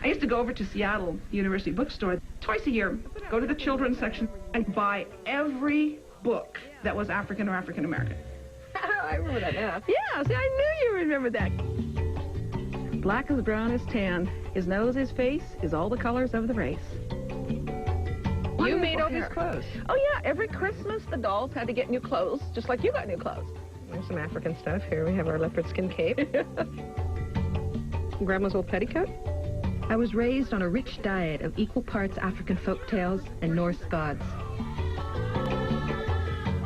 I used to go over to Seattle University Bookstore twice a year, go to the children's section, and buy every book that was African or African American. I remember that now. Yeah, see, I knew you remembered that. Black as brown as tan, his nose, his face, is all the colors of the race. You made all these clothes. Oh, yeah, every Christmas the dolls had to get new clothes, just like you got new clothes. There's some African stuff. Here we have our leopard skin cape. Grandma's old petticoat. I was raised on a rich diet of equal parts African folk tales and Norse gods.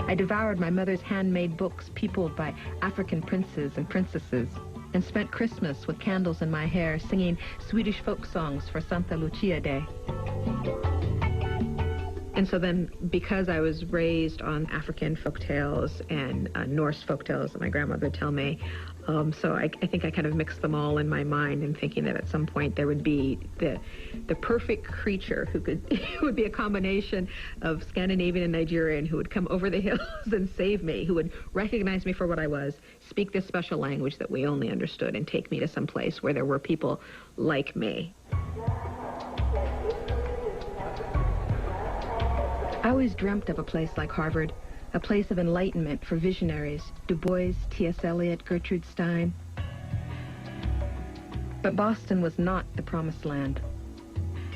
I devoured my mother's handmade books peopled by African princes and princesses, and spent Christmas with candles in my hair singing Swedish folk songs for Santa Lucia Day. And so then, because I was raised on African folktales and Norse folktales that my grandmother would tell me, so I think I kind of mixed them all in my mind and thinking that at some point there would be the perfect creature who would be a combination of Scandinavian and Nigerian, who would come over the hills and save me, who would recognize me for what I was, speak this special language that we only understood, and take me to some place where there were people like me. I always dreamt of a place like Harvard, a place of enlightenment for visionaries, Du Bois, T.S. Eliot, Gertrude Stein. But Boston was not the promised land.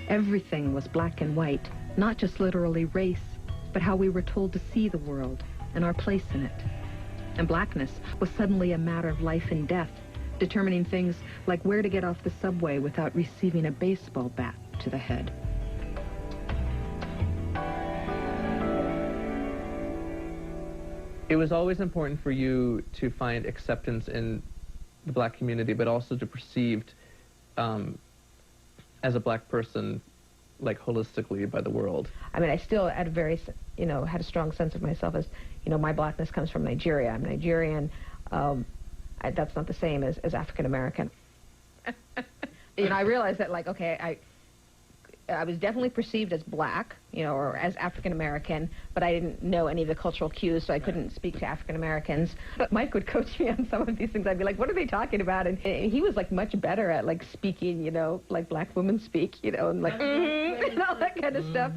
Everything was black and white, not just literally race, but how we were told to see the world and our place in it. And blackness was suddenly a matter of life and death, determining things like where to get off the subway without receiving a baseball bat to the head. It was always important for you to find acceptance in the black community, but also to perceived as a black person, like holistically by the world. I mean, I still had a very, had a strong sense of myself as, my blackness comes from Nigeria. I'm Nigerian. That's not the same as African American. I realized that, like, okay, I was definitely perceived as black, or as African American, but I didn't know any of the cultural cues, so I couldn't speak to African Americans. But Mike would coach me on some of these things. I'd be like, what are they talking about? And he was, like, much better at, like, speaking, like black women speak, and like, and all that kind of stuff,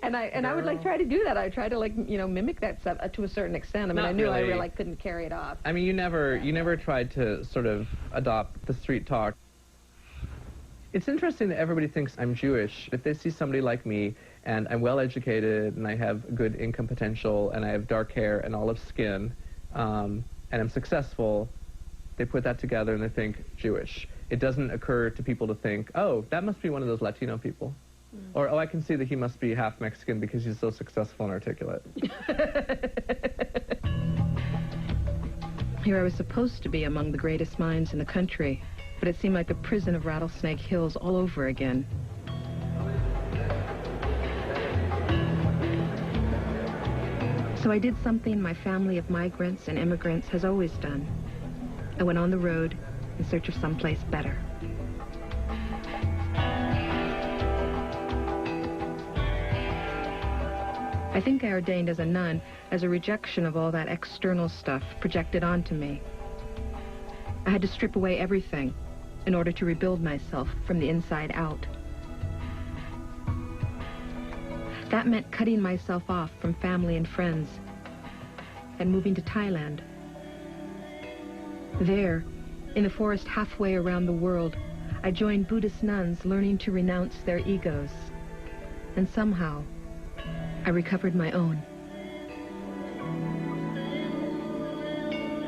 And I would, like, try to do that. I would try to, like, mimic that stuff to a certain extent. I mean, I knew I really couldn't carry it off. I mean, you never tried to sort of adopt the street talk. It's interesting that everybody thinks I'm Jewish. If they see somebody like me, and I'm well-educated, and I have good income potential, and I have dark hair and olive skin, and I'm successful, they put that together and they think Jewish. It doesn't occur to people to think, oh, that must be one of those Latino people. Or, oh, I can see that he must be half Mexican because he's so successful and articulate. Here I was supposed to be among the greatest minds in the country, but it seemed like a prison of Rattlesnake Hills all over again. So I did something my family of migrants and immigrants has always done. I went on the road in search of someplace better. I think I ordained as a nun as a rejection of all that external stuff projected onto me. I had to strip away everything in order to rebuild myself from the inside out. That meant cutting myself off from family and friends and moving to Thailand. There, in the forest halfway around the world, I joined Buddhist nuns learning to renounce their egos. And somehow, I recovered my own.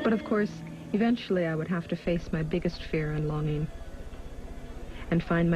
But of course, eventually I would have to face my biggest fear and longing and find